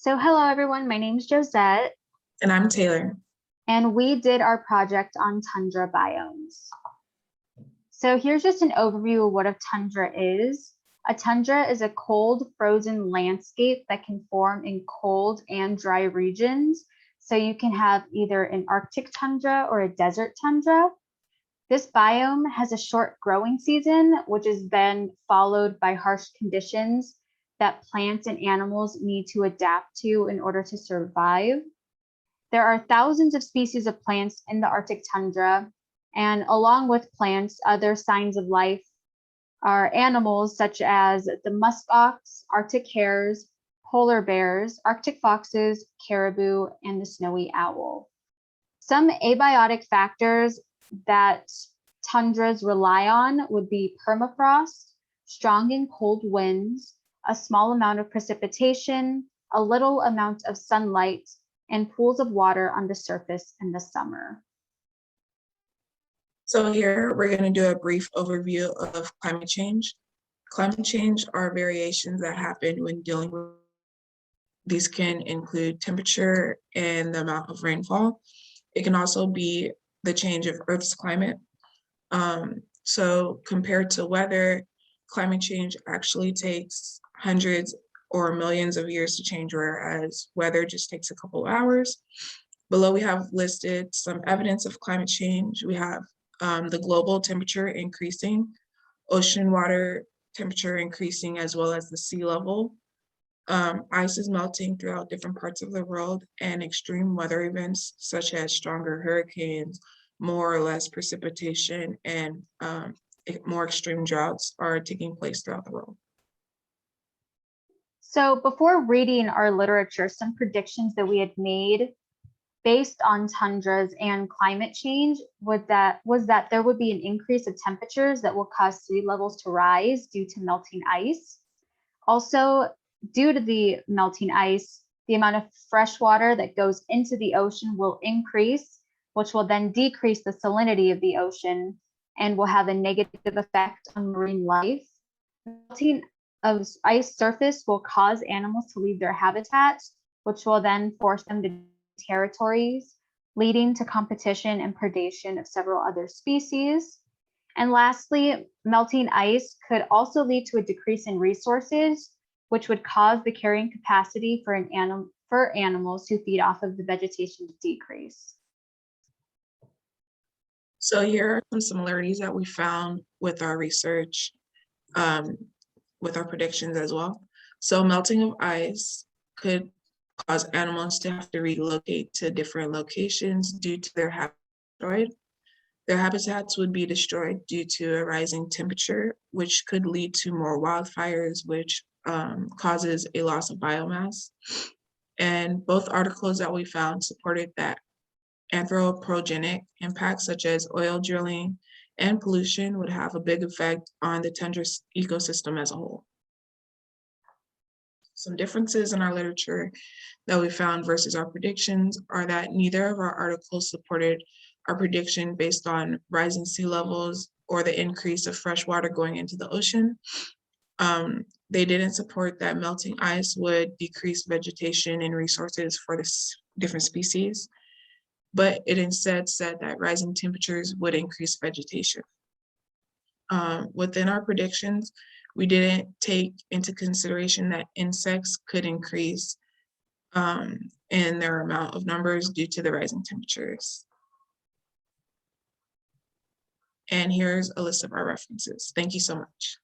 So hello everyone, my name is Josette, And I'm Taylor. and we did our project on tundra biomes. So here's just an overview of what a tundra is. A tundra is a cold, frozen landscape that can form in cold and dry regions. So you can have either an Arctic tundra or a desert tundra. This biome has a short growing season, which is then followed by harsh conditions that plants and animals need to adapt to in order to survive. There are thousands of species of plants in the Arctic tundra, and along with plants, other signs of life are animals such as the muskox, Arctic hares, polar bears, Arctic foxes, caribou, and the snowy owl. Some abiotic factors that tundras rely on would be permafrost, strong and cold winds, a small amount of precipitation, a little amount of sunlight, and pools of water on the surface in the summer. So here we're going to do a brief overview of climate change. Climate change are variations that happen when dealing with. These can include temperature and the amount of rainfall. It can also be the change of Earth's climate. So compared to weather, climate change actually takes hundreds or millions of years to change, whereas weather just takes a couple hours. Below we have listed some evidence of climate change. We have the global temperature increasing, ocean water temperature increasing, as well as the sea level. Ice is melting throughout different parts of the world, and extreme weather events such as stronger hurricanes, more or less precipitation, and more extreme droughts are taking place throughout the world. So before reading our literature, some predictions that we had made based on tundras and climate change was that there would be an increase of temperatures that will cause sea levels to rise due to melting ice. Also, due to the melting ice, the amount of fresh water that goes into the ocean will increase, which will then decrease the salinity of the ocean and will have a negative effect on marine life. Melting of ice surface will cause animals to leave their habitats, which will then force them to territories, leading to competition and predation of several other species. And lastly, melting ice could also lead to a decrease in resources, which would cause the carrying capacity for animals who feed off of the vegetation to decrease. So here are some similarities that we found with our research, with our predictions as well. So melting of ice could cause animals to have to relocate to different locations due to their habitat. Their habitats would be destroyed due to a rising temperature, which could lead to more wildfires, which causes a loss of biomass. And both articles that we found supported that anthropogenic impacts such as oil drilling and pollution would have a big effect on the tundra ecosystem as a whole. Some differences in our literature that we found versus our predictions are that neither of our articles supported our prediction based on rising sea levels or the increase of fresh water going into the ocean. They didn't support that melting ice would decrease vegetation and resources for the different species, but it instead said that rising temperatures would increase vegetation. Within our predictions, we didn't take into consideration that insects could increase in their amount of numbers due to the rising temperatures. And here's a list of our references. Thank you so much.